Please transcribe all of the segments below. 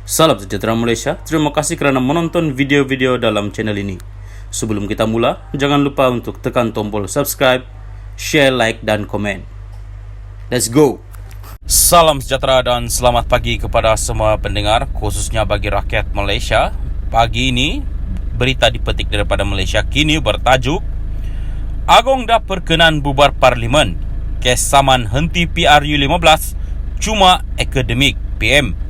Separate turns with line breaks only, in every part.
Salam sejahtera Malaysia, terima kasih kerana menonton video-video dalam channel ini. Sebelum kita mula, jangan lupa untuk tekan tombol subscribe, share, like dan komen. Let's go! Salam sejahtera dan selamat pagi kepada semua pendengar, khususnya bagi rakyat Malaysia. Pagi ini, berita dipetik daripada Malaysia Kini bertajuk Agong dah perkenan bubar Parlimen, kes saman henti PRU15 cuma akademik PM.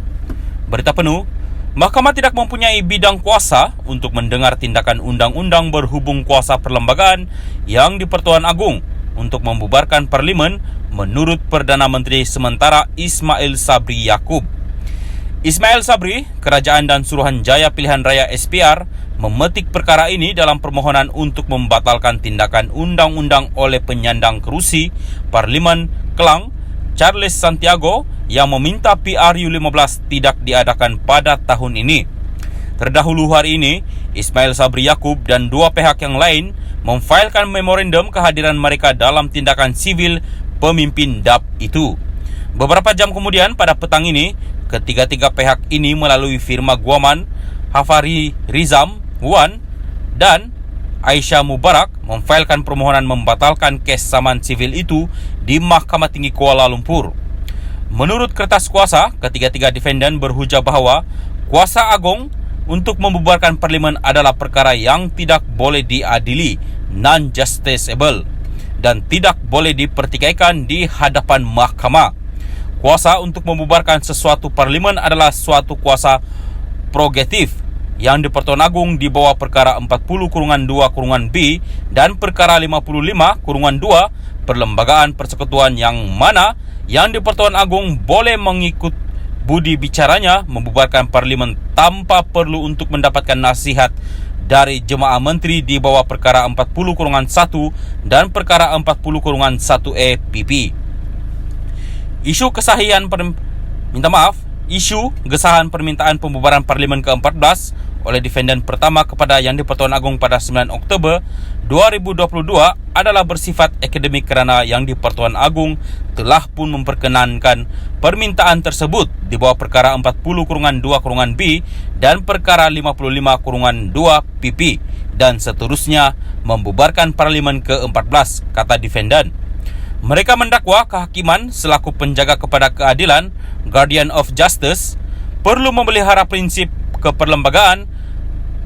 Berita penuh, Mahkamah tidak mempunyai bidang kuasa untuk mendengar tindakan undang-undang berhubung kuasa perlembagaan yang di-Pertuan Agong untuk membubarkan Parlimen menurut Perdana Menteri sementara Ismail Sabri Yaakob. Ismail Sabri, Kerajaan dan Suruhanjaya Pilihan Raya SPR, memetik perkara ini dalam permohonan untuk membatalkan tindakan undang-undang oleh penyandang kerusi Parlimen Kelang, Charles Santiago, yang meminta PRU15 tidak diadakan pada tahun ini. Terdahulu hari ini, Ismail Sabri Yaakob dan dua pihak yang lain memfailkan memorandum kehadiran mereka dalam tindakan sivil pemimpin DAP itu. Beberapa jam kemudian pada petang ini, ketiga-tiga pihak ini melalui firma guaman Hafari Rizam Wan dan Aisyah Mubarak memfailkan permohonan membatalkan kes saman sivil itu di Mahkamah Tinggi Kuala Lumpur. Menurut kertas kuasa, ketiga-tiga defendant berhujah bahawa kuasa Agong untuk membubarkan Parlimen adalah perkara yang tidak boleh diadili, non-justiciable, dan tidak boleh dipertikaikan di hadapan mahkamah. Kuasa untuk membubarkan sesuatu Parlimen adalah suatu kuasa prerogatif yang di-Pertuan Agong di bawah perkara 40-2-B dan perkara 55-2 Perlembagaan Persekutuan yang mana yang di-Pertuan Agong boleh mengikut budi bicaranya membubarkan Parlimen tanpa perlu untuk mendapatkan nasihat dari Jemaah Menteri di bawah perkara 40-1 dan perkara 40-1A PP. Isu gesahan permintaan pembubaran Parlimen ke-14 oleh defendant pertama kepada Yang di-Pertuan Agong pada 9 Oktober 2022 adalah bersifat akademik kerana Yang di-Pertuan Agong telah pun memperkenankan permintaan tersebut di bawah perkara 40-2-B dan perkara 55-2 PP dan seterusnya membubarkan Parlimen ke-14, kata defendant. Mereka mendakwa kehakiman selaku penjaga kepada keadilan, Guardian of Justice, perlu memelihara prinsip keperlembagaan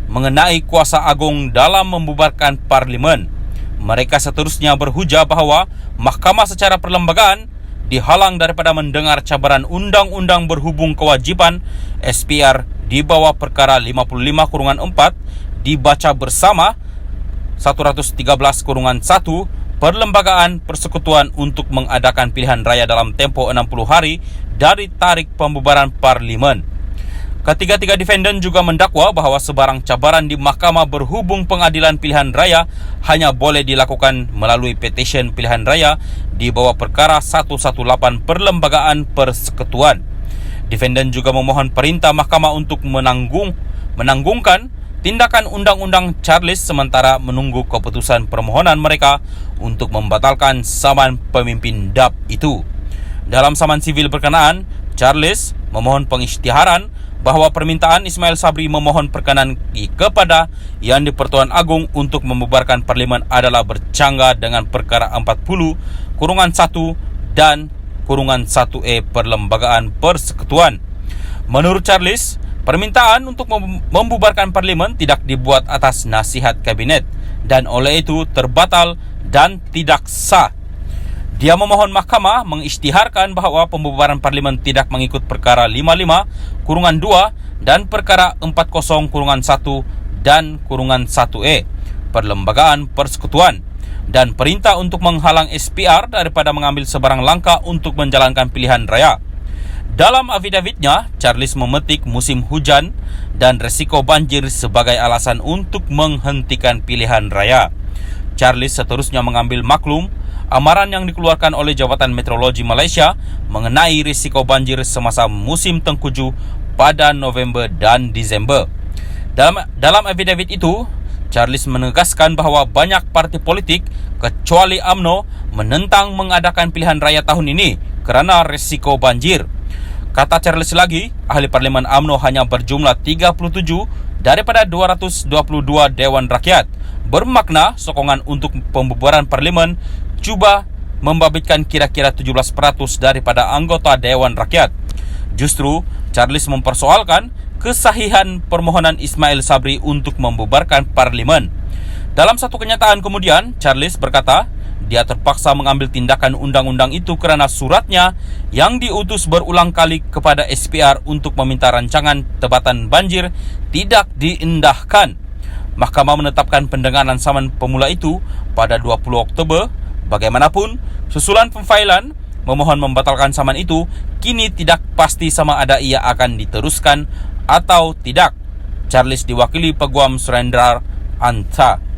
mengenai kuasa Agong dalam membubarkan Parlimen. Mereka seterusnya berhujah bahawa Mahkamah secara perlembagaan dihalang daripada mendengar cabaran undang-undang berhubung kewajipan SPR di bawah perkara 55-4 dibaca bersama 113-1 Perlembagaan Persekutuan untuk mengadakan pilihan raya dalam tempoh 60 hari dari tarikh pembubaran Parlimen. Ketiga-tiga defendant juga mendakwa bahawa sebarang cabaran di mahkamah berhubung pengadilan pilihan raya hanya boleh dilakukan melalui petisyen pilihan raya di bawah perkara 118 Perlembagaan Persekutuan. Defendant juga memohon perintah mahkamah untuk menanggungkan tindakan undang-undang Charles sementara menunggu keputusan permohonan mereka untuk membatalkan saman pemimpin DAP itu. Dalam saman sivil berkenaan, Charles memohon pengisytiharan bahawa permintaan Ismail Sabri memohon perkenan kepada Yang di-Pertuan Agong untuk membubarkan Parlimen adalah bercanggah dengan perkara 40-1 dan -1A Perlembagaan Persekutuan. Menurut Charles, permintaan untuk membubarkan Parlimen tidak dibuat atas nasihat Kabinet dan oleh itu terbatal dan tidak sah. Dia memohon mahkamah mengisytiharkan bahawa pembubaran Parlimen tidak mengikut perkara 55-2 dan perkara 40-1 dan -1A Perlembagaan Persekutuan dan perintah untuk menghalang SPR daripada mengambil sebarang langkah untuk menjalankan pilihan raya. Dalam afidavitnya, Charles memetik musim hujan dan resiko banjir sebagai alasan untuk menghentikan pilihan raya. Charles seterusnya mengambil maklum amaran yang dikeluarkan oleh Jabatan Meteorologi Malaysia mengenai risiko banjir semasa musim tengkujuh pada November dan Disember. Dalam affidavit itu, Charles menegaskan bahawa banyak parti politik kecuali UMNO menentang mengadakan pilihan raya tahun ini kerana risiko banjir. Kata Charles lagi, ahli Parlimen UMNO hanya berjumlah 37 daripada 222 Dewan Rakyat. Bermakna sokongan untuk pembubaran Parlimen cuba membabitkan kira-kira 17% daripada anggota Dewan Rakyat. Justru, Charles mempersoalkan kesahihan permohonan Ismail Sabri untuk membubarkan Parlimen. Dalam satu kenyataan kemudian, Charles berkata, dia terpaksa mengambil tindakan undang-undang itu kerana suratnya yang diutus berulang kali kepada SPR untuk meminta rancangan tebatan banjir tidak diindahkan. Mahkamah menetapkan pendengaran saman pemula itu pada 20 Oktober. Bagaimanapun, susulan pemfailan memohon membatalkan saman itu kini tidak pasti sama ada ia akan diteruskan atau tidak. Charles diwakili Peguam Surendra Anta.